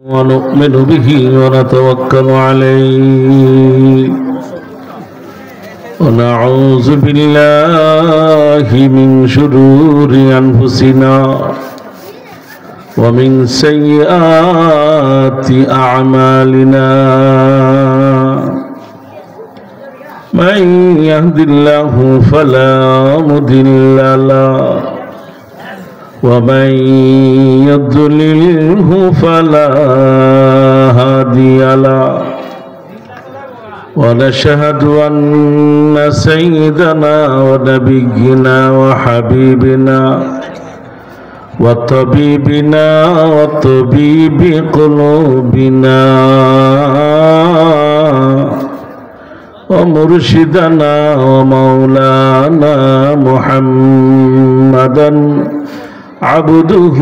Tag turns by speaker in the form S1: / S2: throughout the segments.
S1: ونؤمن به ونتوكل عليه ونعوذ بالله من شرور أنفسنا ومن سيئات أعمالنا من يهد الله فلا مضل له ومن يضلله فلا هادي له ونشهد أن سيدنا ونبينا وحبيبنا وطبيبنا وطبيب قلوبنا ومرشدنا ومولانا محمدا عبده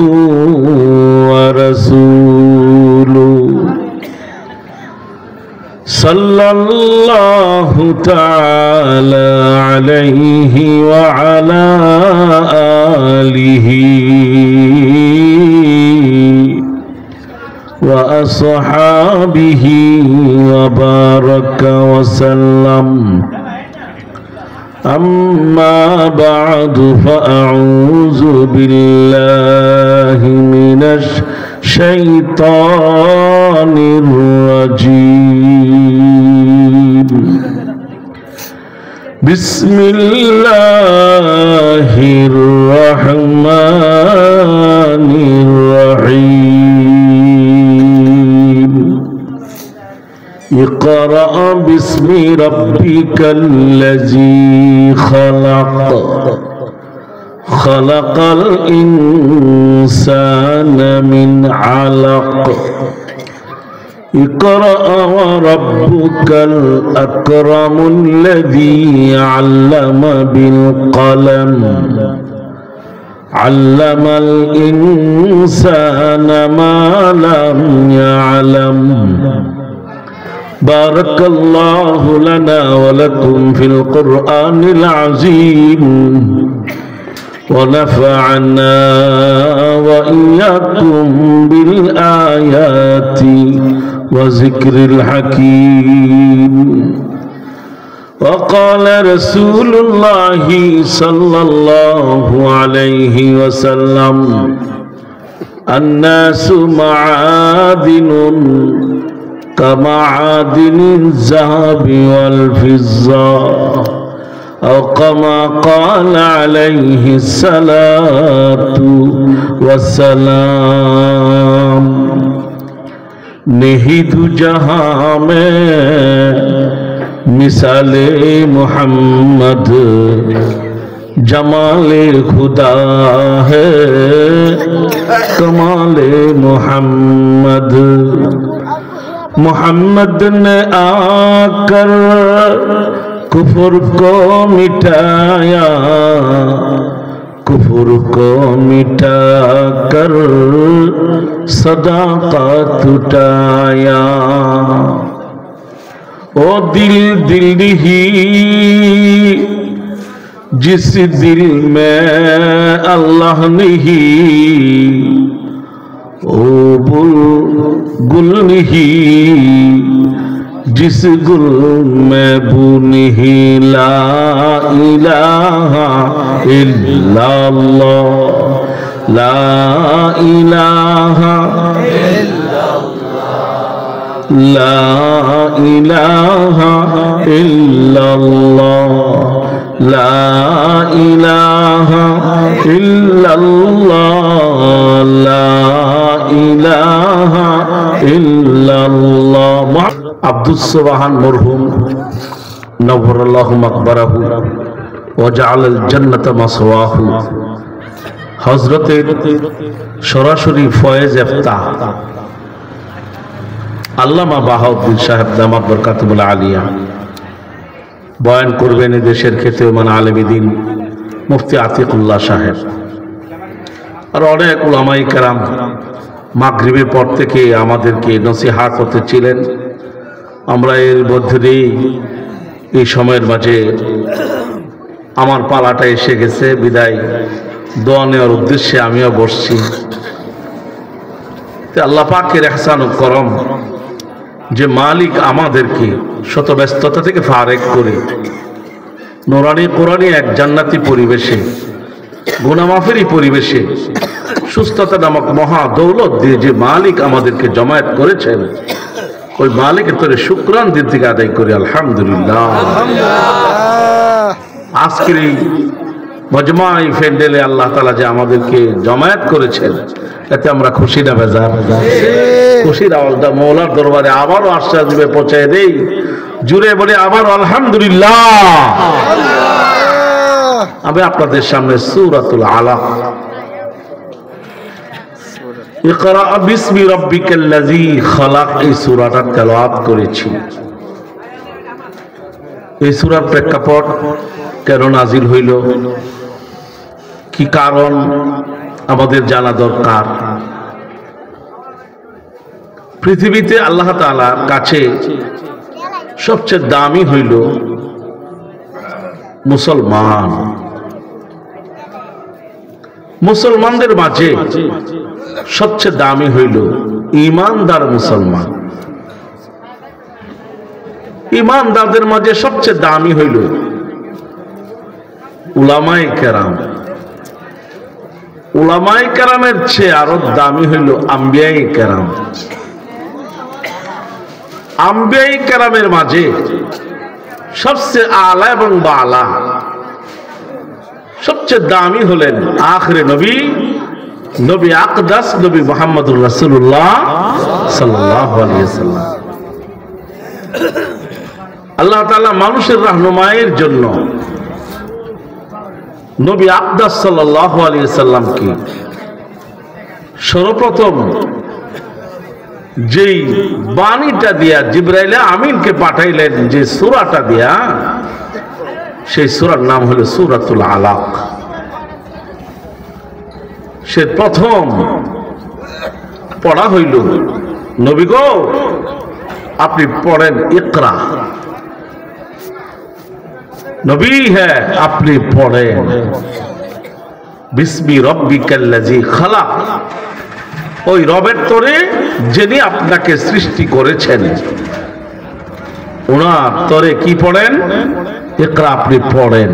S1: ورسوله صلى الله تعالى عليه وعلى آله وأصحابه وبارك وسلم أما بعد فأعوذ بالله من الشيطان الرجيم بسم الله الرحمن الرحيم اقرأ باسم ربك الذي خلق الإنسان من علق اقرأ وربك الأكرم الذي علم بالقلم علم الإنسان ما لم يعلم بارك الله لنا ولكم في القرآن العظيم ونفعنا وإياكم بالآيات وذكر الحكيم وقال رسول الله صلى الله عليه وسلم الناس معادن كمعادن الذهب والفضة أو كما قال عليه الصلاة والسلام नहीं दू जहां में मिसाले मोहम्मद जमाले खुदा है कमाले मोहम्मद मोहम्मद ने आकर कुफर को मिटाया कुफर को मिटा कर सदाकत उठाया ओ दिल दिल ही जिस दिल में अल्लाह नहीं ओ गुल नहीं जिस गुल में बू नहीं ला इलाहा इल्लल्लाह ला इलाहा ला इलाहा इल्लल्लाह ला इलाहा इल्लल्लाह ला इलाहा इल्लल्लाह আব্দুস সুবহান মরহুম নওয়ারাল্লাহু মাকবারাহু ওয়া জাআলাল জান্নাতা মাসওয়াহু হযরতের সরাসরি ফয়েজ ইফতাহ আল্লামা বাহাউদ্দিন সাহেব দামাত বরকাতুল আলিয়া বয়ান করবেন দেশের খ্যাতিমান আলেমে দ্বীন মুফতি আতিকুল্লাহ সাহেব আর অনেক উলামায়ে কেরাম মাগরিবের পর থেকে আমাদেরকে নসিহত করতেছিলেন। আমরা এর মধ্যে দিয়ে এই সময়ের মাঝে আমার পালাটা এসে গেছে, বিদায় দোয়া নেওয়ার উদ্দেশ্যে আমিও বসছি। আল্লাহ পাকের ইহসান ও করম যে মালিক আমাদেরকে শত ব্যস্ততা থেকে ফারেক করে নুরানি কোরআনি এক জান্নাতি পরিবেশে গুনাহ মাফেরই পরিবেশে সুস্থতা নামক মহা দৌলত দিয়ে যে মালিক আমাদেরকে জমায়েত করেছেন, ওই মালিকের তোরে শুকরান দিন থেকে আদায় করি আলহামদুলিল্লাহ। আজকের এই মজমাই ফেন্ডেলে আল্লাহ তাআলা যে আমাদেরকে জমায়েত করেছেন, এতে আমরা খুশি না বেজার? খুশির আওয়াজটা মওলার দরবারে আবারও আশ্বাস দিবে পৌঁছায় দেই, জুড়ে বলে আবার আলহামদুলিল্লাহ। আমি আপনাদের সামনে সূরাতুল আলাক, ইকরা বিসমি রাব্বিকাল্লাযী খালাক, এই সূরাটা তেলাওয়াত করেছি। এই সূরার প্রেক্ষাপট কেন নাজিল হইল, কি কারণ আমাদের জানা দরকার। পৃথিবীতে আল্লাহ তাআলার কাছে সবচেয়ে দামি হইল মুসলমান। মুসলমানদের মাঝে সবচেয়ে দামি হইল ঈমানদার মুসলমান। ঈমানদারদের মাঝে সবচেয়ে দামি হইল উলামায়ে কেরাম। উলামায়ে কেরামের চেয়ে আরো দামি হইল আম্বিয়ায়ে কেরাম। আম্বিয়ায়ে কেরামের মাঝে সবচেয়ে আলা এবং বালা, সবচেয়ে দামি হলেন আখিরে নবী, নবী আকদাস, নবী মুহাম্মদুর রাসূলুল্লাহ সাল্লাল্লাহু আলাইহি ওয়াসাল্লাম। আল্লাহ তাআলা মানুষের রাহনুমাইয়ের জন্য নবী আকদাস সাল্লাল্লাহু আলাইহি ওয়াসাল্লামকে সর্বপ্রথম যেই বাণীটা দিয়া জিবরাইল আমিনকে পাঠাইলেন, যে সূরাটা দিয়া, সেই সূরার নাম হলো সূরাতুল আলাক। সে প্রথম পড়া হইল, নবী গো আপনি পড়েন ইকরা। নবী হ্যাঁ আপনি পড়েন বিসমি রাব্বিকাল্লাযী খালাক, ওই রবের তরে যিনি আপনাকে সৃষ্টি করেছেন, ওনার তরে কি পড়েন? ইকরা, আপনি পড়েন।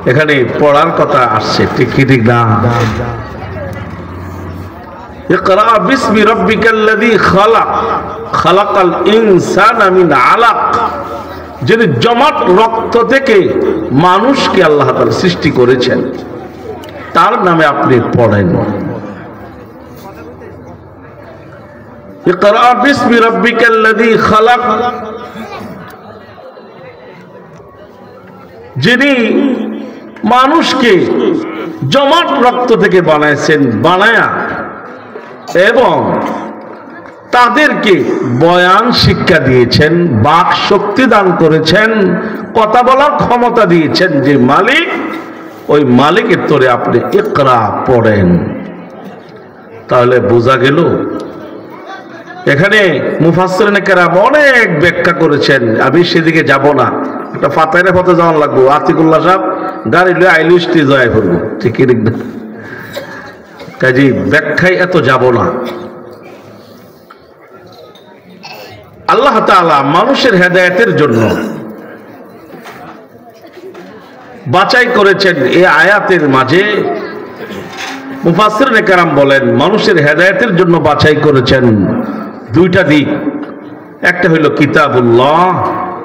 S1: এখানে পড়ার কথা আসছে, ঠিক কি ঠিক না? ইকরা বিসমি রাব্বিকাল্লাযী খালাক, খালাকাল ইনসানা মিন আলাক, যিনি জমাট রক্ত থেকে মানুষকে আল্লাহ তাআলা সৃষ্টি করেছেন, তার নামে আপনি পড়েন। ইকরা বিসমি রাব্বিকাল্লাযী খালাক, যিনি মানুষকে জমাট রক্ত থেকে বানাইছেন, বানায়া এবং তাদেরকে বয়ান শিক্ষা দিয়েছেন, বাক শক্তি দান করেছেন, কথা বলার ক্ষমতা দিয়েছেন যে মালিক, ওই মালিকের তরে আপনি ইকরা পড়েন। তাহলে বোঝা গেল এখানে মুফাসসিরিনে কেরাম অনেক ব্যাখ্যা করেছেন, আমি সেদিকে যাব না। একটা ফাতাইরে পথে যাওয়ার লাগবো, আতিকুল্লাহ সাহেব গাড়ি লয়ে আইলু স্টেজ জয় করবো, ঠিক না? কাজে ব্যাখ্যায় এত যাব না। আল্লাহ তাআলা মানুষের হেদায়েতের জন্য বাছাই করেছেন এই আয়াতের মাঝে। মুফাসসিরিনে কেরাম বলেন মানুষের হেদায়েতের জন্য বাছাই করেছেন দুইটা দিক, একটা হইল কিতাবুল্লাহ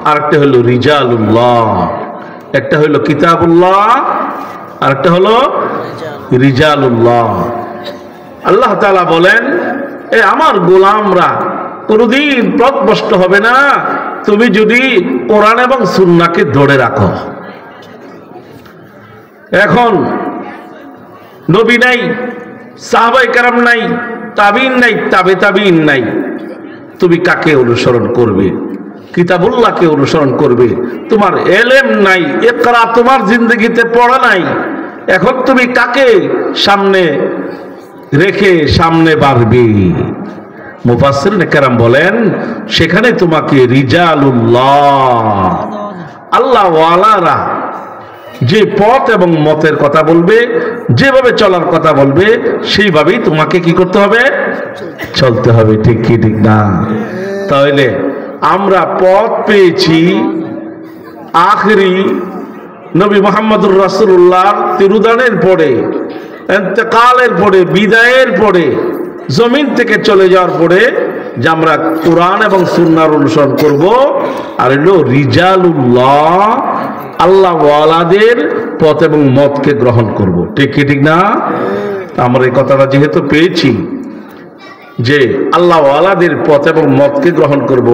S1: আর একটা হইল রিজালুল্লাহ। একটা হইল কিতাবুল্লাহ আর একটা হলো রিজালুল্লাহ। আল্লাহ তাআলা বলেন এ আমার গোলামরা কোনদিন পথভ্রষ্ট হবে না তুমি যদি কোরআন এবং সুন্নাহকে ধরে রাখো। এখন নবী নাই, সাহাবায়ে কেরাম নাই, তাবিঈন নাই, তাবে তাবিঈন নাই, তুমি কাকে অনুসরণ করবে? কিতাবুল্লাহকে অনুসরণ করবে। তোমার এলেম নাই, ইকরা তোমার জিন্দগিতে পড়া নাই, এখন তুমি কাকে সামনে রেখে সামনে বাড়বে? মুফাসসিরিনে কেরাম বলেন সেখানে তোমাকে রিজালুল্লাহ, আল্লাহ ওয়ালারা যে পথ এবং মতের কথা বলবে, যেভাবে চলার কথা বলবে, সেইভাবেই তোমাকে কি করতে হবে? চলতে হবে। ঠিক কি ঠিক না? তাহলে আমরা পথ পেয়েছি আখেরি নবী মুহাম্মদুর রাসূলুল্লাহ তিরুদানের পরে, ইন্তেকালের পরে, বিদায়ের পরে, জমিন থেকে চলে যাওয়ার পরে, যে আমরা কোরআন এবং সুন্নাহর অনুসরণ করব। আর হলো রিজালুল্লাহ, আল্লাহ ওয়ালাদের পথ এবং মতকে গ্রহণ করব। ঠিক কি ঠিক না? আমরা এই কথাটা যেহেতু পেয়েছি যে আল্লাহ ওয়ালাদের পথ এবং মতকে গ্রহণ করব,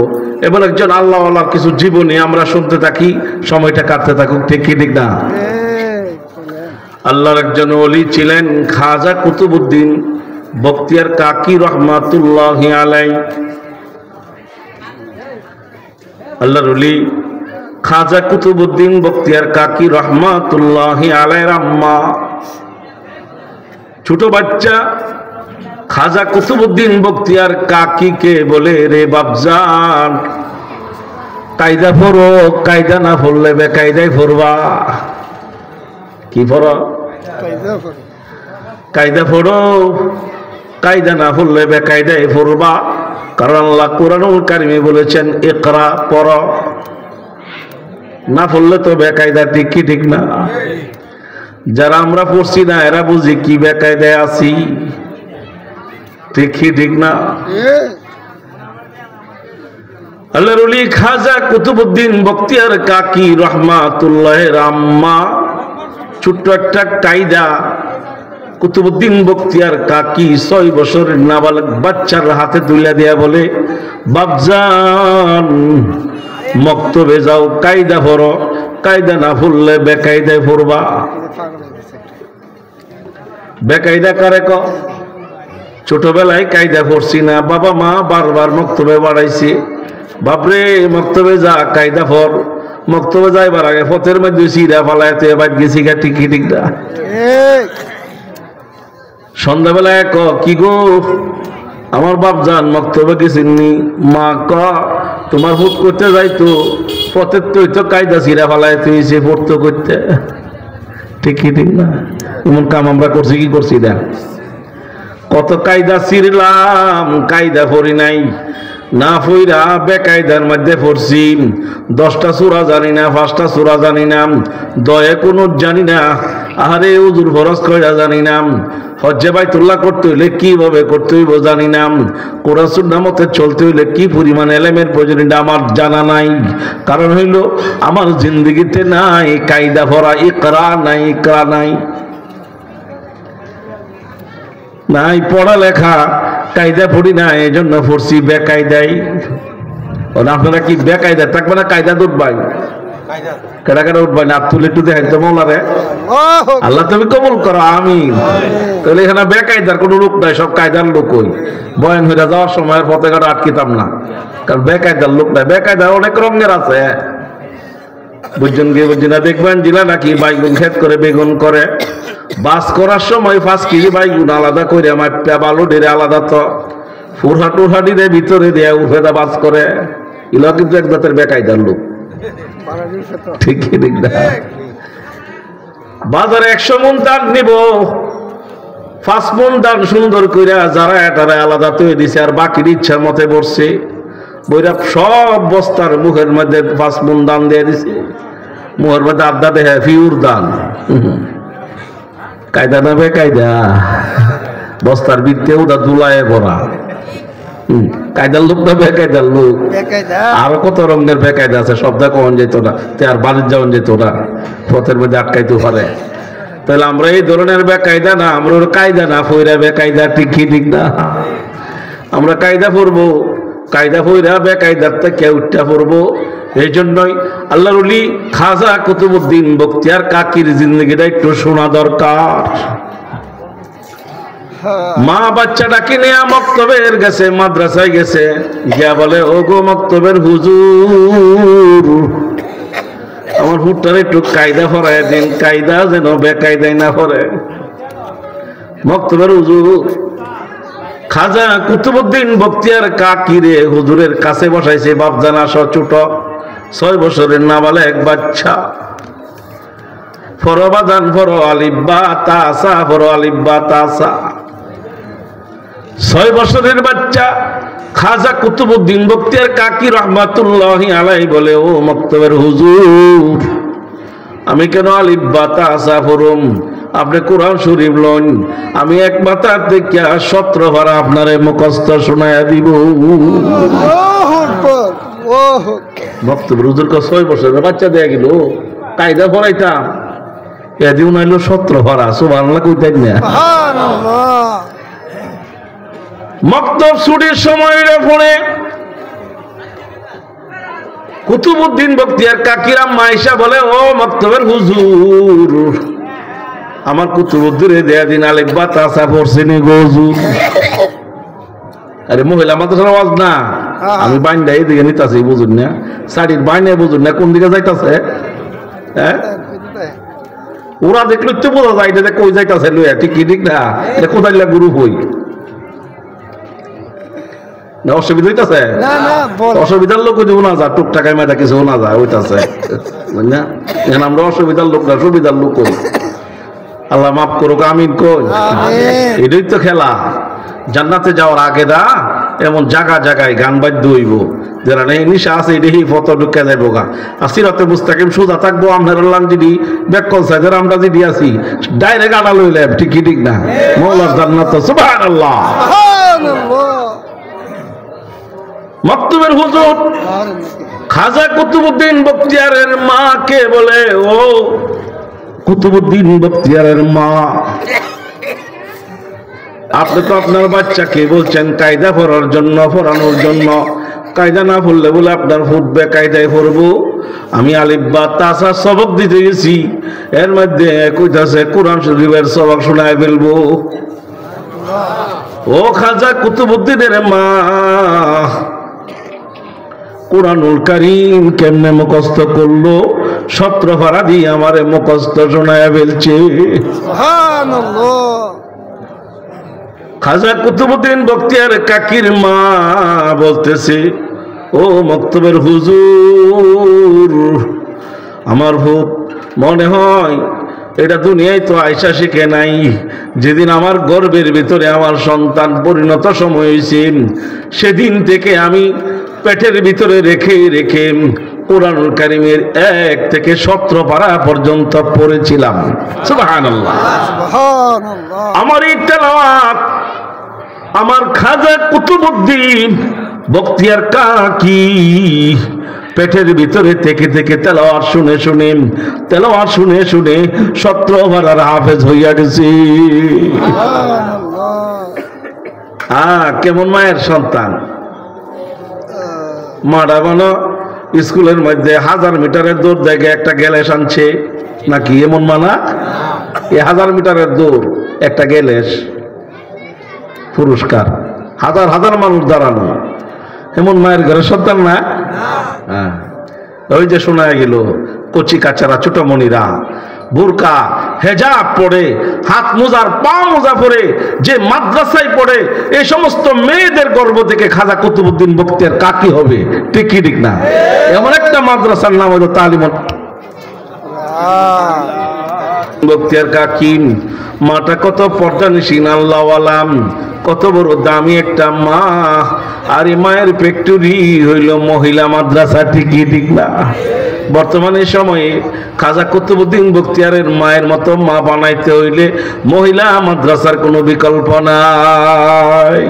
S1: এবং একজন আল্লাহ ওয়ালার কিছু জীবনী আমরা শুনতে থাকি, সময়টা কাটতে থাকুক। ঠিক কি ঠিক না? আল্লাহর একজন ওলি ছিলেন খাজা কুতুবউদ্দিন বখতিয়ার কাকি রহমাতুল্লাহি আলাইহি। আল্লাহর ওলি খাজা কুতুবউদ্দিন বখতিয়ার কাকি রহমাতুল্লাহি আলাইহির আম্মা, ছোট বাচ্চা খাজা কুতুবউদ্দিন বখতিয়ার কাকিকে বলে, রে বাপজান, কায়দা পড়ো, কায়দা না পড়লে বেকায়দায় পড়বা। কি পড়ো? কায়দা পড়ো, কায়দা না পড়লে বেকায়দায় পড়বা। কারণ আল্লাহ কোরআনুল কারিমে বলেছেন, ইকরা, পড়ো, না পড়লে তো বেকায়দা। ঠিক কি ঠিক না? যারা আমরা পড়ছি না, এরা বুঝি কি বেকায়দায় আছি। ঠিক কি ঠিক না? আল্লাহর ওলি খাজা কুতুবউদ্দিন বখতিয়ার কাকি রহমাতুল্লাহির আম্মা ছোট্ট একটা কায়দা কুতুবউদ্দিন বখতিয়ার কাকি 6 বছরের নাবালক বাচ্চার হাতে তুলে দেয়া বলে, বাপজান, মক্তবে যাও, কায়দা পড়ো, কায়দা না পড়লে বেকায়দায় পড়বা। বেকায়দা কারে ক? ছোটবেলায় কায়দা পড়ছি না, বাবা মা বারবার মক্তবে বাড়াইছে, বাপরে মক্তবে যা, কায়দা পড়। মক্তবে যাইবার আগে পথের মধ্যে সিরা ফালায় তো এবার গেছি গা। ঠিক কি ঠিক না? সন্ধ্যাবেলায় ক, কি গো আমার বাপ যান মক্তবে গেছেননি? মা ক, তোমার হুট করতে যাইতো, পথের তো কায়দা সিরা ফালায় তুইছে পড়তো করতে। ঠিক কি ঠিক না? এমন কাম আমরা করছি কি করছি না? কত কায়দা ছিড়লাম, কায়দা পড়ি নাই, না ফইরা বেকায়দার মধ্যে পড়ছি। 10টা সূরা জানি না, 5টা সূরা জানি না, দয়ে কুনুত জানি না, আরে উজুর ফরজ কইরা জানি না, হজ্জে বাইতুল্লাহ করতে হইলে কিভাবে করতে হইব জানি না, কোরআন সুন্নাহ মতে চলতে হইলে কি পরিমাণ এলেমের প্রয়োজন আমার জানা নাই। কারণ হইল আমার জিন্দগিতে নাই কায়দা পড়া, ইকরা নাই, ইকরা নাই, নাই পড়ালেখা, কায়দা পড়ি না, এই জন্য পড়ছি বেকায়দাই। আপনারা কি বেকায়দা থাকবে না? কায়দা উঠবাই, কেডা কেডা উঠবাই না? তুলে একটু দেখেন তো মৌলারে। আল্লাহ তুমি কবুল করো, আমিন। তাহলে এখানে বেকায়দার কোনো লোক নাই, সব কায়দার লোক। ওই বয়ান হইয়া যাওয়ার সময় পথে ঘাটে আটকিতাম না, কারণ বেকায়দার লোক নাই। বেকায়দা অনেক রঙের আছে, বুঝছেন কি বুঝছি না? দেখবেন জিলা নাকি বাইগুন ক্ষেত করে বেগুন করে, বাস করার সময় 5 কেজি বাইগুন আলাদা করে মাপা, বালু ডেরে আলাদা, তো ফুরহা টুরহাটি দিয়ে ভিতরে দিয়ে উঠে বাস করে। এগুলো কিন্তু এক জাতের বেকায়দার লোক। ঠিক ঠিক না? বাজারে 100 মণ ধান নিব, 5 মণ ধান সুন্দর করে যারা এটারে আলাদা তৈরি দিছে, আর বাকির ইচ্ছার মতে বসছে, বইরা সব বস্তার মুখের মধ্যে 5 মণ ধান দিয়ে দিছে। মুখের মধ্যে আড্ডা দেখে ফিউর ধান। কায়দা না বেকায়দা? বস্তার ভিতরে ওটা দুলায় ভরা। কায়দার লোক না বেকায়দার লোক? আরো কত রঙের বেকায়দা আছে, সব কখন যেত না, আর বাড়ির যাওয়ান যেত না, পথের মধ্যে আটকাইতে পারে। তাহলে আমরা এই ধরনের বেকায়দা না, আমরা কায়দা না ফইরা বেকায়দা। ঠিক কি ঠিক না? আমরা কায়দা পড়বো, কায়দা ফইরা বেকায়দার থেকে উঠা পড়বো। এই জন্যই আল্লাহর ওলি খাজা কুতুবউদ্দিন বখতিয়ার কাকির জিন্দগিটা একটু শোনা দরকার। মা বাচ্চাটাকে নিয়ে মক্তবের গেছে, মাদ্রাসায় গেছে, গিয়া বলে, ও গো মক্তবের হুজুর, আমার হুটটার একটু কায়দা পড়ায় দিন, কায়দা যেন বেকায়দায় না পড়ে। মক্তবের হুজুর খাজা কুতুবউদ্দিন বখতিয়ার কাকিরে হুজুরের কাছে বসাইছে। বাপজান আসো, ছোট 6 বছরের নাবালক বাচ্চা, ফরবাদান ফর আলিব্বা তাসা ফর আলিব্বা তাসা। 6 বছরের বাচ্চা খাজা কুতুবউদ্দিন বখতিয়ার কাকি রহমাতুল্লাহি আলাইহি বলে, ও মক্তবের হুজুর, আমি কেন আলিব্বা তাসা পড়ুম? আপনি কোরআন শরীফ লন, আমি এক মাথা থেকে 17 বার আপনারে মুখস্থ শোনায়া দিব। মক্তবের হুজুর 6 বছরের বাচ্চা দেয়া গেল, কায়দা পড়াইতাম, এদিন নাইলো 17 ভাড়া। সুবহানাল্লাহ কইতেন না? মক্তব ছুটির সময় পড়ে কুতুবউদ্দিন বখতিয়ার কাকিরা মাইশা বলে, ও মক্তবের হুজুর, আমার কুতুবউদ্দিনে দেয়া দিন আলিব্বা তাসা পড়ছেনি গো হুজুর। আরে মহিলা মাদ্রাসার আওয়াজ না, আমি বাইন্দা এইদিকে নিতাছি, বুঝুন না? শাড়ির বাইনে বুঝুন না কোন দিকে যাইতাছে? হ্যাঁ, ওরা দেখলে তো বোঝা যায় এটা কই যাইতাছে লইয়া, ঠিক কি ঠিক না? এটা কোথায় গুরু হই না? অসুবিধা হইতাছে? অসুবিধার লোক দিব না যা, টুকটাকায় মেয়েটা কিছু না যায় ওইটাছে, বুঝলেন? এখন আমরা অসুবিধার লোক না, সুবিধার লোক কই। আল্লাহ মাফ করুক, আমিন কই। এটাই তো খেলা। জান্নাতে যাওয়ার আগে দা এমন জায়গা জায়গায় গান বাদ্য হইব, যারা নেই নিশা আছে এটাই ফটো ঢুকে যাইব গা। আর সিরাতে মুস্তাকিম সোজা থাকবো, আপনার আল্লাহ যদি ব্যাকল সাইজের আমরা যদি আছি ডাইরেক্ট আড়া লইলে, ঠিক কি ঠিক না? মৌলার জান্নাত, সুবহানাল্লাহ। মক্তবের হুজুর খাজা কুতুবউদ্দিন বখতিয়ারের মাকে বলে, ও কুতুবউদ্দিন বখতিয়ারের মা, আপনি তো আপনার বাচ্চাকে বলছেন কায়দা পড়ার জন্য, পড়ানোর জন্য। কায়দা না পড়লে বলে আপনার ফুটবে, কায়দায় পড়বো। আমি আলিব্বা তাসা সবক দিতে গেছি, এর মধ্যে কইতাছে কোরআন শরীফের সবক শোনায় ফেলবো। ও খাজা কুতুবউদ্দিনের মা, কুরআনুল কারীম কেমনে মুখস্থ করলো? 17 পারা দিয়ে আমারে মুখস্থ শোনায় ফেলছে। সুবহানাল্লাহ। খাজা কুতুবউদ্দিন বখতিয়ার কাকির মা বলতেছে, ও মক্তবের হুজুর, আমার ভূত মনে হয় এটা দুনিয়ায় তো আয়সা শিখে নাই। যেদিন আমার গর্ভের ভিতরে আমার সন্তান পরিণত সময় হয়েছে, সেদিন থেকে আমি পেটের ভিতরে রেখে রেখে কুরআনুল কারীমের 1 থেকে 17 পারা পর্যন্ত পড়েছিলাম। সুবহানাল্লাহ, সুবহানাল্লাহ। আমার এই তেলাওয়াত আমার খাজা কুতুবউদ্দিন বখতিয়ার কাকি পেটের ভিতরে থেকে থেকে তেলাওয়াত শুনে শুনে 17 পারার হাফেজ হইয়া গেছে। কেমন মায়ের সন্তান! মারা বানো স্কুলের মধ্যে 1000 মিটারের দৌড় দেখে একটা গ্যালেস আনছে নাকি? এমন মানা? 1000 মিটারের দৌড় একটা গ্যালেস পুরস্কার, হাজার হাজার মানুষ দাঁড়ানো। এমন মায়ের ঘরে সন্তান না? হ্যাঁ, ওই যে শোনা গেল কচি কাচারা ছোট মনিরা বুরকা হেজাব পড়ে, হাত মোজার পা মোজা পরে যে মাদ্রাসায় পড়ে, এই সমস্ত মেয়েদের গর্ভ থেকে খাজা কুতুবউদ্দিন বখতিয়ার কাকি হবে, ঠিক কি ঠিক না? এমন একটা মাদ্রাসার নাম হলো তালিমুল বখতিয়ার কাকি। মাটা কত পর্দানিসীন, আল্লাহ আলাম, কত বড় দামি একটা মা। আর এই মায়ের ফ্যাক্টরি হইল মহিলা মাদ্রাসা, ঠিক কি ঠিক না? বর্তমানে সময়ে খাজা কুতুবউদ্দিন বখতিয়ারের মায়ের মতো মা বানাইতে হইলে মহিলা মাদ্রাসার কোনো বিকল্প নাই,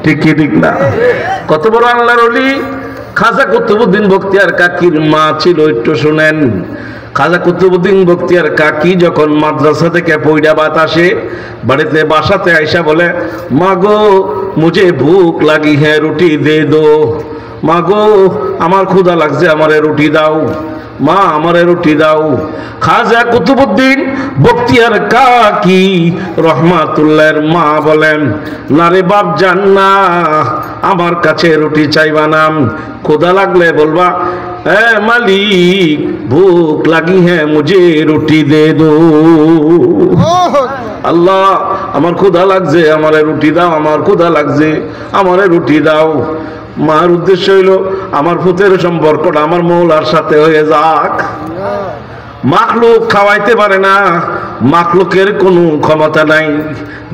S1: ঠিক কি ঠিক না? কত বড় আল্লাহর ওলি খাজা কুতুবউদ্দিন বখতিয়ার কাকির মা ছিল, একটু শুনেন। খাজা কুতুবউদ্দিন বখতিয়ার কাকি যখন মাদ্রাসা থেকে পয়ডা বাত আসে, বাড়িতে বাসাতে আইসা বলে, মাগো মুঝে ভুক লাগি হ্যাঁ, রুটি দে দো। মাগো আমার ক্ষুধা লাগছে, আমারে রুটি দাও। মা আমারে রুটি দাও। খাজা কুতুবউদ্দিন বখতিয়ার কাকি রহমাতুল্লাহর মা বলেন, না রে বাপ জান না, আমার কাছে রুটি চাইবা না, ক্ষুধা লাগলে বলবা, এ মালিক ভুক লাগি হ্যাঁ মুঝে রুটি দে দো। আল্লাহ আমার ক্ষুধা লাগছে, আমারে রুটি দাও, আমার ক্ষুধা লাগছে, আমারে রুটি দাও। মার উদ্দেশ্য হইল আমার পুতের সম্পর্কটা আমার মৌলার সাথে হয়ে যাক। মাখলুক খাওয়াইতে পারে না, মাখলুকের কোনো ক্ষমতা নাই।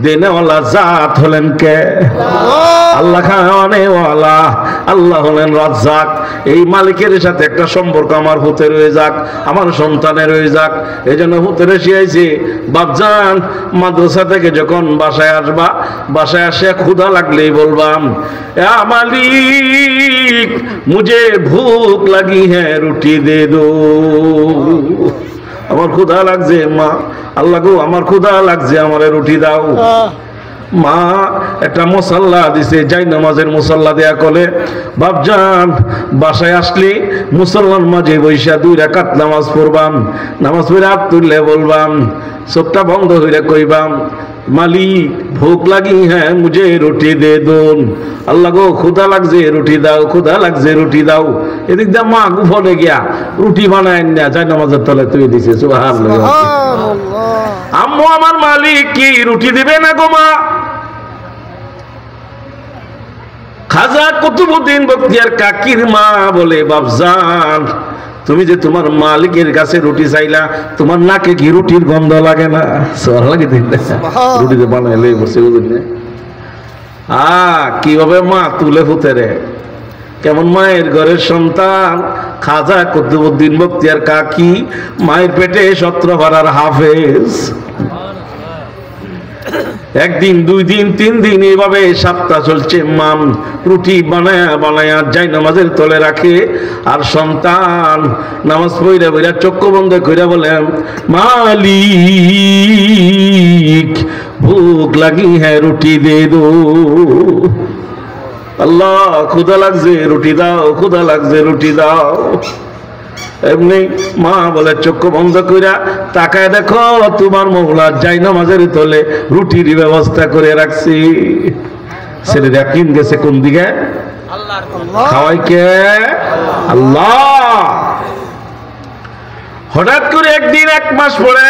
S1: দেনেওয়ালা জাত হলেন কে? আল্লাহ খাওয়ানেওয়ালা, আল্লাহ হলেন রাজ্জাক। এই মালিকের সাথে একটা সম্পর্ক আমার হতে রয়ে যাক, আমার সন্তানের রয়ে যাক। এই জন্য হুতেরে শিয়াইছে, বাপজান মাদ্রাসা থেকে যখন বাসায় আসবা, বাসায় আসে ক্ষুধা লাগলেই বলবাম, এ মালিক মুঝে ভুক লাগি হ্যাঁ রুটি দে দো। আমার ক্ষুধা লাগছে মা, আল্লাহ গো আমার ক্ষুধা লাগছে, আমার রুটি দাও। মা একটা মুসাল্লা দিছে, যাই নামাজের মুসাল্লা দেয়া কলে বাপজান বাসায় আসলে মুসল্লার মাঝে বৈশা 2 রাকাত নামাজ পড়বাম, নামাজ পড়ে হাত তুললে বলবাম, চোখটা বন্ধ হইলে কইবাম, মালিক ভুক লাগি হ্যাঁ মুঝে রুটি দে দোন। আল্লাহ গো ক্ষুধা লাগছে রুটি দাও, ক্ষুধা লাগছে রুটি দাও। এদিক দিয়ে মা গুফনে গিয়া রুটি বানায় না যাই নামাজের তলে তুই দিছে। সুবহানাল্লাহ। আম্মু আমার মালিক কি রুটি দিবে না গো মা? খাজা কুতুবউদ্দিন বখতিয়ার কাকির মা বলে, বাপজান তুমি যে তোমার মালিকের কাছে রুটি চাইলা, তোমার নাকে কি রুটির গন্ধ লাগে না? লাগে রুটিতে বানাইলে বসে বুঝলি কিভাবে মা তুলে ফুতে রে, কেমন মায়ের ঘরের সন্তান খাজা কুতুবউদ্দিন বখতিয়ার কাকি, মায়ের পেটে 17 পারার হাফেজ। একদিন 2 দিন 3 দিন এইভাবে সপ্তাহ চলছে। মাম রুটি বানায়া বানায়া যাই নামাজের তলে রাখে, আর সন্তান নামাজ পড়া বইরা চক্ষু বন্ধ কইরা বলে, মালিক ভুক লাগি হ্যাঁ রুটি দে দো। আল্লাহ ক্ষুধা লাগছে রুটি দাও, ক্ষুধা লাগছে রুটি দাও। এমনি মা বলে চক্ষু বন্ধ কইরা তাকায় দেখো তোমার মওলা যাই নামাজের তলে রুটির ব্যবস্থা করে রাখছি। ছেলেরা কিন গেছে কোন দিকে? খাওয়াই কে? আল্লাহ। হঠাৎ করে একদিন 1 মাস পরে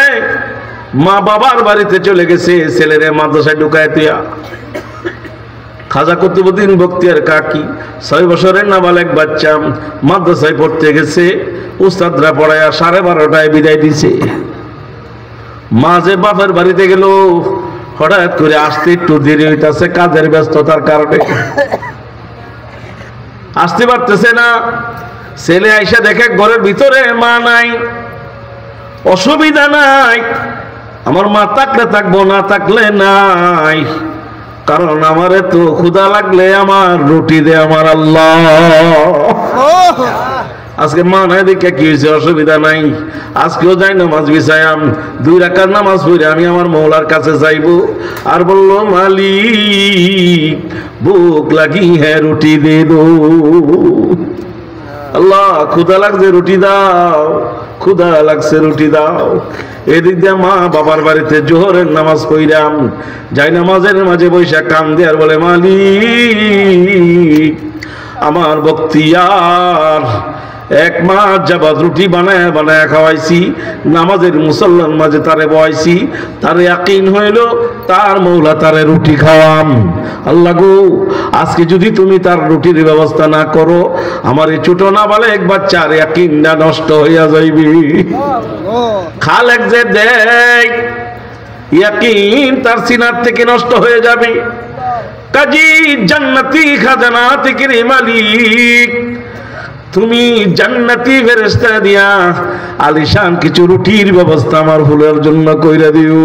S1: মা বাবার বাড়িতে চলে গেছে, ছেলেরে মাদ্রাসায় ঢুকায় তুইয়া। খাজা কুতুবউদ্দিন বখতিয়ার কাকি 6 বছরের নাবালেক বাচ্চা, মাদ্রাসায় পড়তে গেছে। উস্তাদরা পড়ায়া 12:30টায় বিদায় দিছে। মা যে বাপের বাড়িতে গেল, হঠাৎ করে আসতে একটু দেরি হইতাছে কাজের ব্যস্ততার কারণে, আসতে পারতেছে না। ছেলে আইসা দেখে ঘরের ভিতরে মা নাই। অসুবিধা নাই, আমার মা থাকলে থাকবো, না থাকলে নাই, কারণ আমারে তো ক্ষুধা লাগলে আমার রুটি দে আমার আল্লাহ। আজকে মা নাই দেখে কি হয়েছে? অসুবিধা নাই, আজকেও যাই নামাজ বিছায়াম, 2 রাকাত নামাজ পড়ে আমি আমার মওলার কাছে যাইবো। আর বললো, মালিক ভুক লাগি হ্যাঁ রুটি দে দো। আল্লাহ ক্ষুধা লাগছে রুটি দাও, ক্ষুধা লাগছে রুটি দাও। এদিক দিয়ে মা বাবার বাড়িতে জোহরের নামাজ পড়লাম, যাই নামাজের মাঝে বৈশা কান্দে আর বলে, মালিক আমার বখতিয়ার 1 মাস যাবত রুটি বানায় বানায় খাওয়াইছি, নামাজের মুসল্লার মাঝে তারে বয়াইছি, তারে ইয়াকিন হইল তার মওলা তারে রুটি খাওয়াম। আল্লাহ গো আজকে যদি তুমি তার রুটির ব্যবস্থা না করো, আমার এই ছোট নাবালেক বাচ্চার ইয়াকিনটা নষ্ট হইয়া যাইবে। খালেক যে দেয় ইয়াকিন তার সিনার থেকে নষ্ট হয়ে যাবে। কাজী জান্নাতি খাজানা থেকে মালিক তুমি জান্নাতি ফেরেশতা দিয়া আলিশান কিছু রুটির ব্যবস্থা আমার ফুলের জন্য কইরা দিও।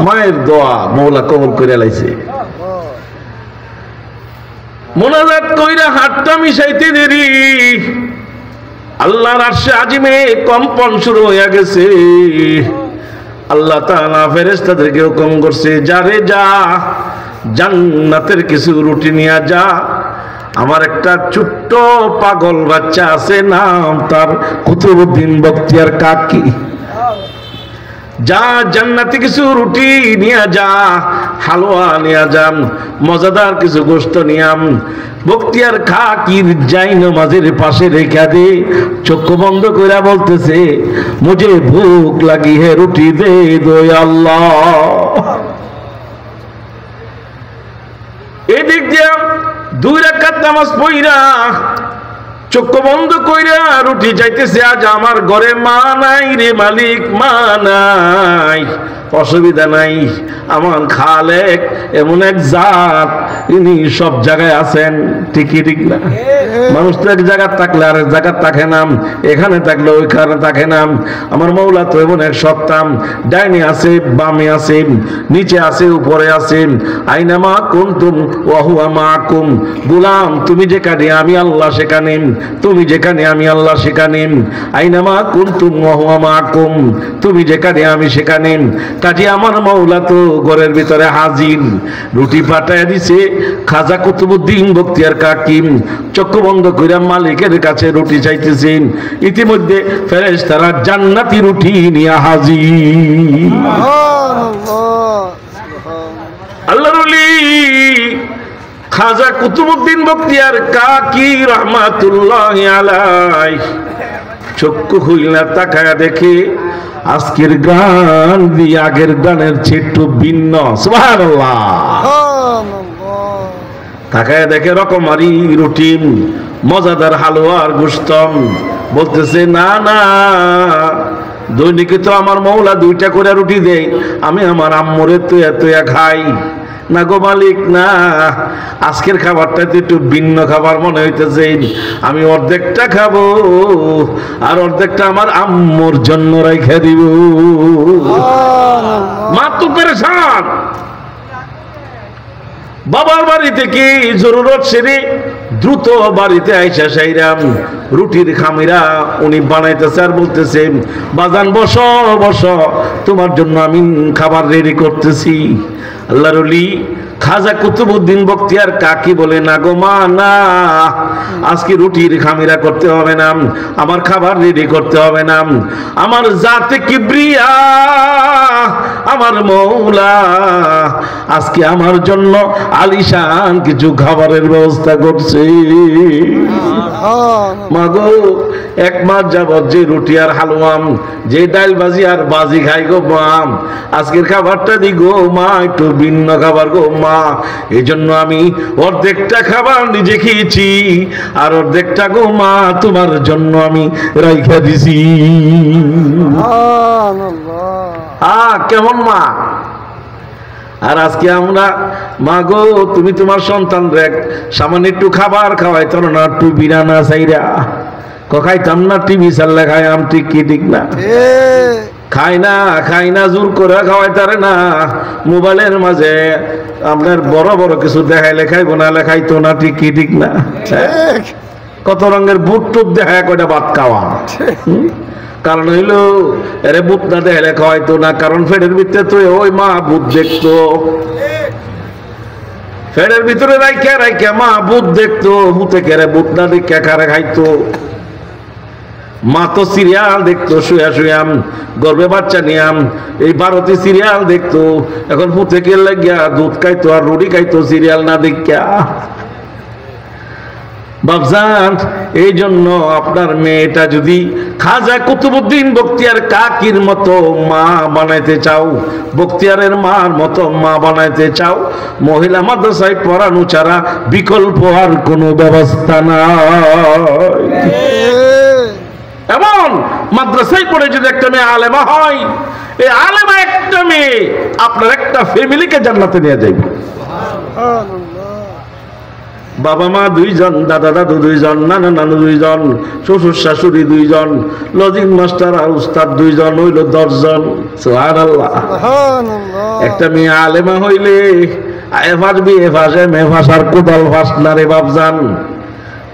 S1: মায়ের দোয়া মওলা কবুল কইরা লাইছে। মোনাজাত কইরা হাতটা মিশাইতে দেরি, আল্লাহর আরশে আজিমে কম্পন শুরু হয়ে গেছে। আল্লাহ তাআলা ফেরেশতাদেরকে হুকুম করছে, যারে যা জান্নাতের কিছু রুটি নিয়ে যা। আমার একটা ছোট্ট পাগল বাচ্চা আছে, নাম তার কুতুবউদ্দিন বখতিয়ার কাকি, যা জান্নাতি কিছু রুটি নিয়ে যা, হালুয়া নিয়ে যান, মজাদার কিছু গোশত নিয়াম। বখতিয়ার কাকির যাই নামাজের পাশে রেখা দে, চক্ষু বন্ধ করে বলতেছে, মুঝে ভুক লাগি হে রুটি দে দো আল্লাহ। এদিক দিয়ে 2 রাকাত নামাজ পড়া চক্ষু বন্ধ কইরা রুটি চাইতেছে, আজ আমার ঘরে মা নাই রে মালিক, মা নাই। অসুবিধা নাই, আমার খালেক এমন এক জাত, ইনি সব জায়গায় আছেন। ঠিকই ঠিক না? মানুষ তো এক জায়গায় থাকলে আর এক জায়গায় থাকে না, এখানে থাকলে ওইখানে থাকে না। আমার মৌলা তো এমন এক সত্তা, ডাইনে আছে, বামে আছে, নিচে আছে, উপরে আছে। আইনামা কুনতুম ওয়া হুয়া মাআকুম। গোলাম তুমি যেখানে আমি আল্লাহ সেখানে, তুমি যেখানে আমি আল্লাহ সেখানে। আইনামা কুনতুম ওয়া হুয়া মাআকুম, তুমি যেখানে আমি সেখানে। কাজে আমার মাওলা তো ঘরের ভিতরে হাজির। রুটি পাঠায় দিছে খাজা কুতুবউদ্দিন বখতিয়ার কাকি, চক্ষু বন্ধ কইরা মালিকের কাছে রুটি চাইতেছেন। ইতিমধ্যে ফেরেশতারা জান্নাতি রুটি নিয়ে হাজির। আল্লাহর ওলি খাজা কুতুবউদ্দিন বখতিয়ার কাকি রহমাতুল্লাহি আলাইহি চক্ষু খুইলা তাকায়া দেখে আজকের গান দিয়ে আগের গানের চেয়ে একটু ভিন্ন। সুবহানাল্লাহ। তাকায় দেখে রকমারি রুটি, মজাদার হালুয়ার গোশত। বলতেছে না না, দৈনিকে তো আমার মৌলা 2টা করে রুটি দেয়, আমি আমার আম্মুরে তুয়া তুয়া খাই। না গো মালিক না, আজকের খাবারটা তো একটু ভিন্ন খাবার মনে হইতেছে। আমি অর্ধেকটা খাবো আর অর্ধেকটা আমার আম্মুর জন্য রাইখা দিব। মা তো পেরেশান। বাবার বাড়ি থেকে জরুরত সেরে দ্রুত বাড়িতে আইসা সাইরাম রুটির খামিরা উনি বানাইতেছে আর বলতেছে, বাজান বসো বসো, তোমার জন্য আমি খাবার রেডি করতেছি। আল্লাহর ওলি খাজা কুতুবউদ্দিন বখতিয়ার কাকি বলে, না গো মা না, আজকে রুটির খামিরা করতে হবে না, আমার খাবার রেডি করতে হবে না। আমার জাতে কিবরিয়া, আমার মৌলা আজকে আমার জন্য আলিশান কিছু খাবারের ব্যবস্থা করছে। মাগো 1 মাস যাবত যে রুটি আর হালুয়াম, যে ডাল ভাজি আর বাজি খাই গো মা, আজকের খাবারটা দি গো মা একটু ভিন্ন খাবার গো মা। এই জন্য আমি অর্ধেকটা খাবার নিজে খেয়েছি আর অর্ধেকটা গো মা তোমার জন্য আমি রাইখা দিছি। কেমন মা? আর আজকে আমরা মা গো তুমি তোমার সন্তান রে সামান্য একটু খাবার খাওয়াইতো না, একটু বিরানা চাইরা খাইতাম না, টিভি চাললে খাইয়াম। ঠিক কি ঠিক না? খাই না জোর করে খাওয়াইতারে না। মোবাইলের মাঝে আপনার বড় বড় কিছু দেখাইলে খাইবো না, লেখাইতো না। ঠিক কি ঠিক না? কত রঙের বুট টুপ দেখায় কয়টা ভাত খাওয়া। কারণ হইলো এরে বুট না দেখাইলে খাওয়াইতো না, কারণ ফেডের ভিতরে তো ওই মা বুট দেখতো, ফেডের ভিতরে রাইখা মা বুট দেখতো, বুতে কেড়ে বুট না দেখে কারে খাইতো। মা তো সিরিয়াল দেখতো শুয়া শুয়াম, গর্বে বাচ্চা নিয়াম, এই ভারতীয় সিরিয়াল দেখতো। এখন পুঁতে কে লাগিয়া দুধ খাইতো আর রুটি খাইতো সিরিয়াল না দেখিয়া। বাবজান, এই জন্য আপনার মেয়েটা যদি খাজা কুতুবউদ্দিন বখতিয়ার কাকির মতো মা বানাইতে চাও, বখতিয়ারের মার মতো মা বানাইতে চাও, মহিলা মাদ্রাসায় পড়ানো ছাড়া বিকল্প আর কোনো ব্যবস্থা নাই। এমন মাদ্রাসায় পড়ে যদি একটা মেয়ে আলেমা হয়, এই আলেমা একটা মেয়ে আপনার একটা ফ্যামিলিকে জান্নাতে নিয়ে যাবে। বাবা মা 2 জন, দাদা দাদু 2 জন, নানা নানু 2 জন, শ্বশুর শাশুড়ি 2 জন, লজিক মাস্টার আর উস্তাদ 2 জন, হইল 10 জন। সুবহানাল্লাহ। একটা মেয়ে আলেমা হইলে এফাস বি এফাস এম এফাস আর কোদাল ফাস না রে বাপজান।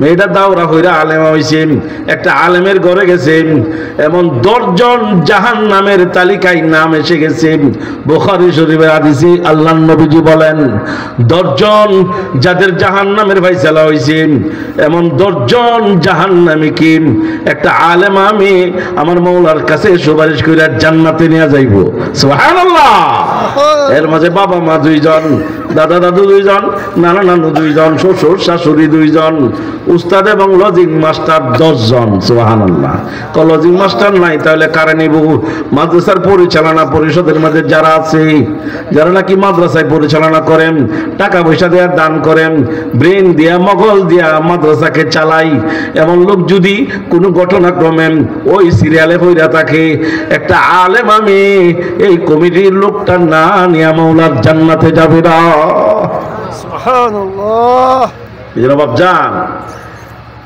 S1: মেয়েটা দাওরা হইরা আলেমা হইছেন, একটা আলেমের ঘরে গেছেন, এমন 10 জন জাহান্নামের তালিকায় নাম এসে গেছে। বুখারী শরীফের হাদিসে আল্লাহর নবীজি বলেন, 10 জন যাদের জাহান্নামের ফয়সালা হইছে, এমন 10 জন জাহান্নামীকে একটা আলেমা মেয়ে আমার মাওলার কাছে সুপারিশ কইরা জান্নাতে নিয়ে যাইব। সুবহানাল্লাহ। এর মাঝে বাবা মা 2 জন, দাদা দাদু 2 জন, নানা নানু 2 জন, শ্বশুর শাশুড়ি 2 জন, উস্তাদ এবং লজিং মাস্টার 10 জন। সুবহানাল্লাহ। লজিং মাস্টার নাই তাহলে কারে নিব? মাদ্রাসার পরিচালনা পরিষদের মধ্যে যারা আছে, যারা নাকি মাদ্রাসায় পরিচালনা করেন, টাকা পয়সা দেয়া দান করেন, ব্রেন দিয়া মগল দিয়া মাদ্রাসাকে চালাই, এমন লোক যদি কোনো ঘটনাক্রমে ওই সিরিয়ালে হইরা থাকে, একটা আলেম আমি এই কমিটির লোকটা না নিয়া মাওলার জান্নাতে যাবে না।
S2: সুবহানাল্লাহ।
S1: বাপজান,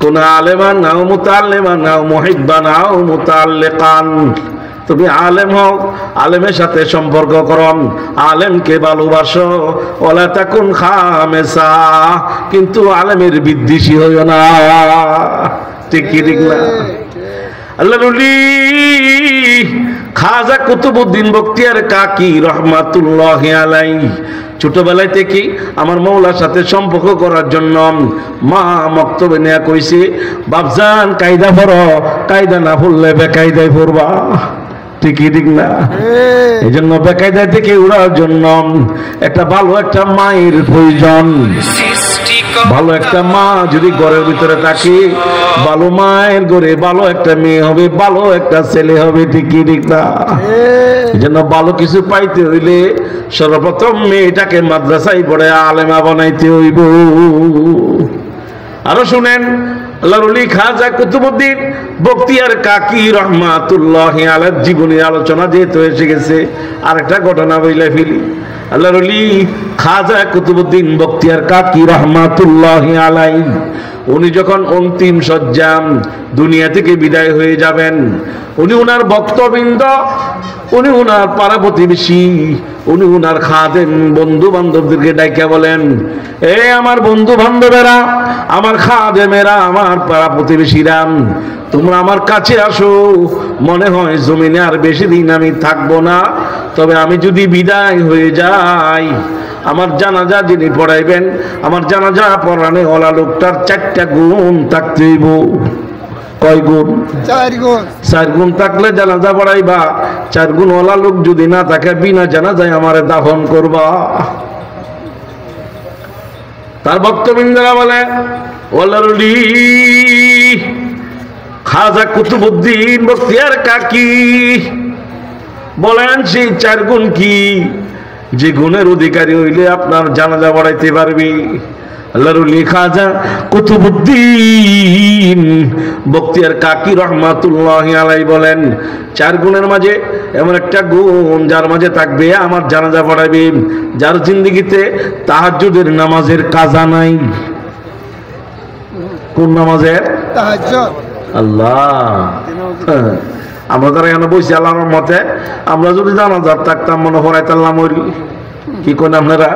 S1: কোন আলেমা নাও মুতাল্লিমা নাও মুহিব্বা নাও মুতাল্লিকান, তুমি আলেম হও, আলেমের সাথে সম্পর্ক করো, আলেমকে ভালোবাসো, ওয়ালা তাকুন খামেসা, কিন্তু আলেমের বিদ্বেষী হইও না। ঠিক কি ঠিক না? আল্লাহর ওলি খাজা কুতুবউদ্দিন বখতিয়ার কাকি রহমাতুল্লাহি আলাইহি ছোটবেলায় থেকে আমার মৌলার সাথে সম্পর্ক করার জন্য মা মক্তবে নেয়া কইছে, বাপজান কায়দা পড়ো, কায়দা না পড়লে বেকায়দায় পড়বা। ঠিকই ঠিক না? এই জন্য বেকায়দা থেকে উড়ার জন্য একটা ভালো একটা মায়ের প্রয়োজন। ভালো একটা মা যদি ঘরের ভিতরে থাকে, ভালো মায়ের ঘরে ভালো একটা মেয়ে হবে, ভালো একটা ছেলে হবে। ঠিকই ঠিক না? এই জন্য ভালো কিছু পাইতে হইলে সর্বপ্রথম মেয়েটাকে মাদ্রাসায় পড়ে আলেমা বানাইতে হইব। আরো শুনেন, আল্লাহর ওলি খাজা কুতুবউদ্দিন বখতিয়ার কাকি রহমাতুল্লাহি আলাইহির জীবনের আলোচনা যেহেতু এসে গেছে, আরেকটা ঘটনা বইলা ফেলি। আল্লাহর ওলি খাজা কুতুবউদ্দিন বখতিয়ার কাকি রহমাতুল্লাহি আলাইহি উনি যখন অন্তিম শয্যা দুনিয়া থেকে বিদায় হয়ে যাবেন, উনি উনার ভক্তবৃন্দ, উনি উনার পাড়া প্রতিবেশী, উনি উনার খাদেম বন্ধু বান্ধবদেরকে ডাইকা বলেন, এ আমার বন্ধু বান্ধবেরা, আমার খাদেমেরা, আমার পাড়া প্রতিবেশীরা, তোমরা আমার কাছে আসো। মনে হয় জমিনে আর বেশি দিন আমি থাকবো না, তবে আমি যদি বিদায় হয়ে যাই, আমার জানাজা যিনি পড়াইবেন, আমার জানাজা পড়ানে ওলা লোকটার 4টা গুণ থাকতে হইব। কয় গুণ?
S2: 4 গুণ।
S1: 4 গুণ থাকলে জানাজা পড়াইবা। 4 গুণ ওলা লোক যদি না থাকে, বিনা জানাজায় আমারে দাফন করবা। তার ভক্তবৃন্দরা বলে, ওয়াল্লাহর ওলি খাজা কুতুবউদ্দিন বখতিয়ার কাকি বলেন, সেই 4 গুণ কি? যে গুণের অধিকারী হইলে আপনার জানাজা পড়াইতে পারবি। আল্লাহর ওলি খাজা কুতুবউদ্দিন বখতিয়ার কাকি রহমাতুল্লাহি আলাইহি বলেন, 4 গুণের মাঝে এমন একটা গুণ যার মাঝে থাকবে আমার জানাজা পড়াইবে, যার জিন্দেগিতে তাহাজ্জুদের নামাজের কাজা নাই। কোন নামাজের?
S2: তাহাজ্জুদ।
S1: আল্লাহ, আমরা তারা এখানে বসে আল্লাহর মতে, আমরা যদি জানাজার থাকতাম মনে পড়াইতাম ওই কি কোন আপনারা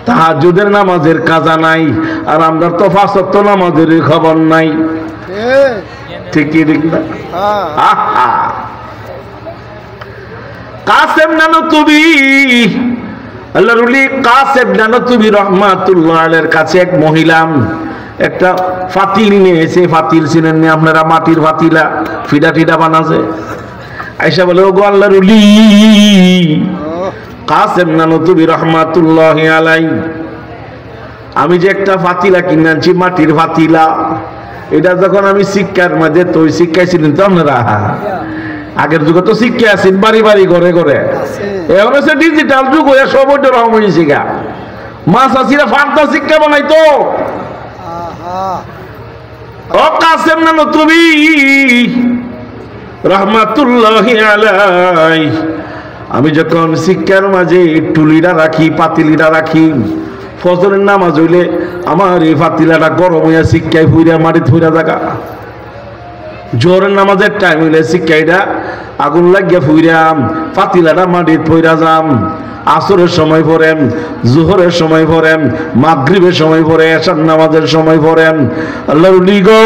S1: তাহাজ্জুদের নামাজের কাজা নাই, আর আমরা তো 5 ওয়াক্ত নামাজের খবর নাই। ঠিক কি ঠিক না? কাসেম নানুতুবি, আল্লাহর ওলি কাসেম নানুতুবি রাহমাতুল্লাহ আলাইহির কাছে এক মহিলা একটা ফাতিল নিয়ে এসে, ফাতিল চিনেন না আপনারা? মাটির ফাতিলা, ফিডা টিডা বানাছে। আয়েশা বলে, ও গো আল্লাহর ওলি কাসেম নানুতুবি রাহমাতুল্লাহি আলাইহি, আমি যে একটা ফাতিলা কিনে আনছি, মাটির ফাতিলা, এটা যখন আমি শিক্ষার মধ্যে তৈ শিক্ষাইছিলেন তো আপনারা? আগের যুগে তো শিক্ষা আছেন বাড়ি বাড়ি ঘরে ঘরে, এখন হচ্ছে ডিজিটাল যুগ হয়ে সব ওইটা রকম হয়েছে গা। মাছ আসিরা ফার্দা শিক্ষা বানাইতো। ও কাসেম নানুতুবি রাহমাতুল্লাহি আলাইহি, আমি যখন শিক্ষার মাঝে টুলিটা রাখি, পাতিলিটা রাখি, ফজরের নামাজ হইলে আমার এই পাতিলাটা গরম হইয়া শিক্ষায় ফুইরা মাটি ফুইরা থাকা, জোহরের নামাজের টাইম হইলে শিক্ষাইটা আগুন লাগিয়া ফুইরাম, পাতিলাটা মাটির ফুইরা যাম, আসরের সময় পড়েন, জোহরের সময় পড়েন, মাগরিবের সময় পড়ে, এশার নামাজের সময় পড়েন। আল্লাহর ওলি গো,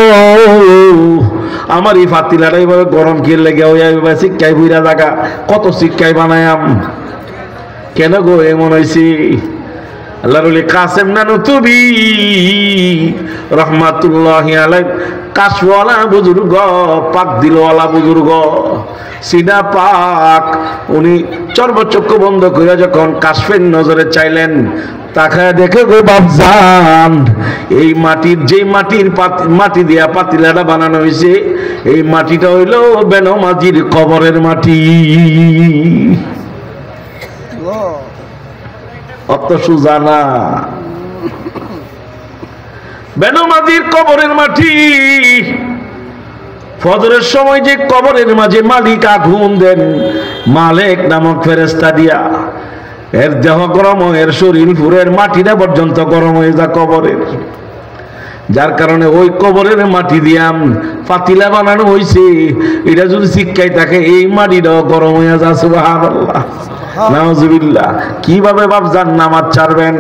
S1: আমার এই ফাতিলাটা এইভাবে গরম খেয়ে লেগে ওই শিক্ষায় বুইরা থাকা, কত শিক্ষায় বানায়াম, কেন গো এমন হয়েছি? আল্লাহর ওলি কাসেম নানুতুবি রহমাতুল্লাহি আলাইহি কাশওয়ালা বুজুর্গ, পাক দিলওয়ালা বুজুর্গ, সিনা পাক। উনি চর্বচক্ষু বন্ধ করে যখন কাশফের নজরে চাইলেন, তাকায় দেখে গো বাপজান, এই মাটির যে মাটি দিয়া পাতিলাটা বানানো হয়েছে, এই মাটিটা হইল বেনমাজির কবরের মাটি। অত সুজা না, বেনমাজির কবরের মাটি। ফজরের সময় যে কবরের মাঝে মালিক আগুন দেন, মালিক নামক ফেরেশতা দিয়া, এর দেহ গরম, এর শরীর পুরের মাটিটা পর্যন্ত গরম হয়ে যা কবরের। যার কারণে ওই কবরের মাটি দিয়া পাতিলা বানানো হয়েছে, এটা যদি শিক্ষায় থাকে এই মাটিটাও গরম হয়ে যা। সুবহানাল্লাহ, নাউজুবিল্লাহ। কিভাবে বাপজান নামাজ ছাড়বেন?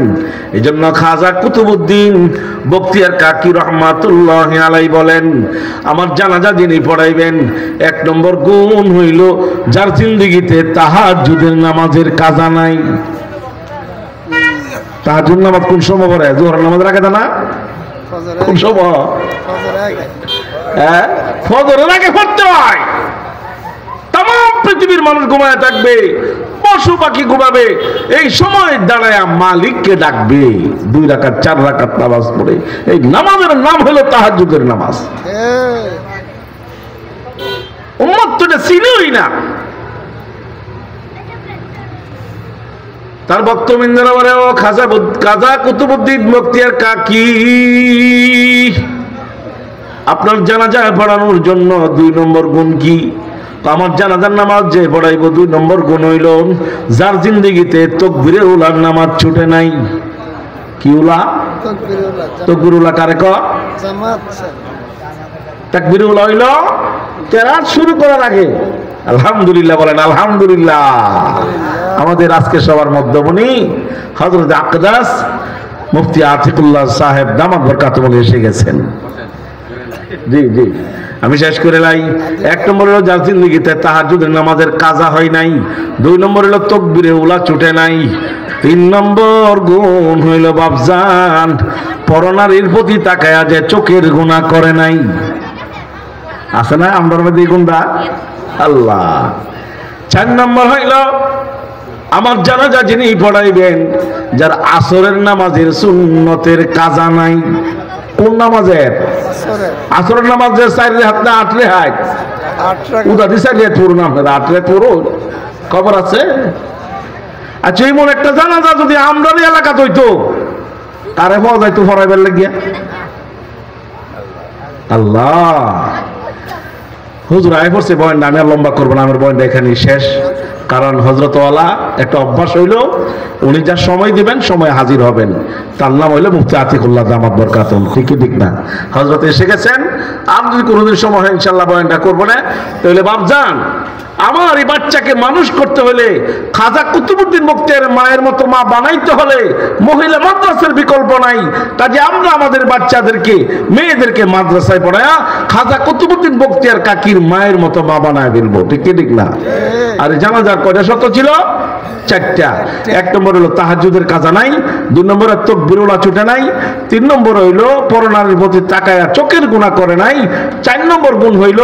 S1: এই জন্য খাজা কুতুবউদ্দিন বখতিয়ার কাকি রহমাতুল্লাহি আলাইহি বলেন, আমার জানাজা যিনি পড়াইবেন, 1 নম্বর গুণ হইল যার জিন্দেগিতে তাহাজ্জুদের নামাজের কাজা নাই। তাহাজ্জুদ নামাজ কোন সময় পড়ে? জোহর নামাজ রাখে না? কোন সময়? ফজরের আগে পড়তে হয়। তাম পৃথিবীর মানুষ ঘুমায় থাকবে, পশু পাখি ঘুমাবে, এই সময় দাঁড়ায় মালিককে ডাকবে 2 রাকাত 4 রাকাত নামাজ পড়ে। এই নামাজের নাম হলো তাহাজ্জুদের নামাজ। উম্মত তো এটা চিনই না। তার বক্তব্যের বলে, ও খাজা কুতুবউদ্দিন বখতিয়ার কাকি, আপনার জানাজা পড়ানোর জন্য 2 নম্বর গুণ কি? আমার জানাজার নামাজ যে পড়াইব, 2 নম্বর গুণ হইল যার জিন্দেগিতে তাকবীরে উলার নামাজ ছুটে নাই। কি উলা? তাকবীর উলা কারে কয়? জামাত। তাকবীর উলা হইল কেরাত শুরু করার আগে আলহামদুলিল্লাহ বলেন, আলহামদুলিল্লাহ। আমাদের আজকে সবার মধ্যমণি হযরত আকদাস মুফতি আতিকুল্লাহ সাহেব দামাত বরকাতুহু এসে গেছেন। জি জি, আমি শেষ করে লাই। 1 নম্বর হলো যার জিন্দেগিতে তাহাজ্জুদের নামাজের কাজা হয় নাই। 2 নম্বর হলো তাকবীরে উলা ছুটে নাই। 3 নম্বর গুণ হইল বাপজান পরনারীর প্রতি তাকায়া যে চোখের গুনাহ করে নাই। আছে না আমরার মধ্যে গুণটা? আল্লাহ। 4 নম্বর হইল আমার জানাজা যিনি পড়াইবেন, যার আসরের নামাজের সুন্নতের কাজা নাই। কোন নামাজের? আসরের নামাজের 4 রেখাত না 8 রেখাত? 8 রেখাত। উদাদি 4 রেখাত পড়ুন আপনারা, 8 রেখাত পড়ুন, খবর আছে? আচ্ছা, এমন একটা জানাজা যদি আমরার এলাকাত হইতো, তারে পাওয়া যাইতো পড়াইবার লাগিয়া? আল্লাহ। হুজুর আয় পড়ছে বয়ানটা, আমি আর লম্বা করবো না, আমার বয়ানটা এখানেই শেষ। কারণ হযরতওয়ালা একটা অভ্যাস হইল, উনি যা সময় দিবেন সময় হাজির হবেন। তার নাম হইল মুফতি আতিকুল্লাহ দামাত বরকাতুহু। ঠিক কি ঠিক না? হযরত এসে গেছেন। আর যদি কোনোদিন সময় হয় ইনশাআল্লাহ বয়ানটা করবো না। তাহলে বাপজান, আমার এই বাচ্চাকে মানুষ করতে হলে, খাজা কুতুবউদ্দিন বখতিয়ার মায়ের মতো মা বানাইতে হলে মহিলা মাদ্রাসার বিকল্প নাই। কাজে আমরা আমাদের বাচ্চাদেরকে, মেয়েদেরকে মাদ্রাসায় পড়ায়া খাজা কুতুবউদ্দিন বখতিয়ার কাকির মায়ের মতো মা বানায় ফেলবো। ঠিক কি ঠিক না? আর জানাজার কয়টা শর্ত ছিল? 4টা। 1 নম্বর হলো তাহাজ্জুদের কাজা নাই। 2 নম্বরে তাকবীর উলা ছুটে নাই। 3 নম্বর হইল পরনারীর প্রতি তাকায়া চোখের গুনাহ করে নাই। 4 নম্বর গুণ হইল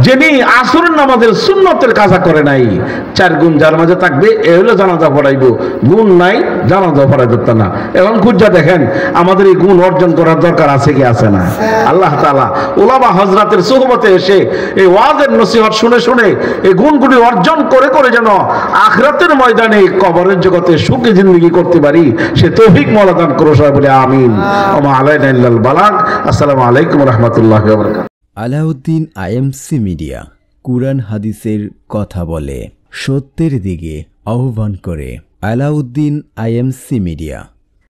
S1: যিনি আসরের নামাজের সুন্নতের কাজা করে নাই। 4 গুণ যার মাঝে থাকবে, এ হইল জানাজা পড়াইব। গুণ নাই, জানাজা পড়াইতে না। এখন খুঁজা দেখেন আমাদের এই গুণ অর্জন করার দরকার আছে কি আছে না? আল্লাহ তাআলা উলামা হযরতের সুহবতে এসে এই ওয়াজের নসিহত শুনে শুনে এই গুণগুলি অর্জন করে করে যেন আখিরাতের ময়দানে, কবরের জগতে সুখী জিন্দেগি করতে পারি, সে তৌফিক মওলা দান করো সবাই বলে আমিন। ওয়া মা আলাইনা ইল্লাল বালাগ। আসসালামু আলাইকুম ওয়া রাহমাতুল্লাহি ওয়া বারাকাতুহু।
S2: আলাউদ্দিন আইএমসি মিডিয়া কুরআন হাদিসের কথা বলে, সত্যের দিকে আহ্বান করে। Alauddin IMC media.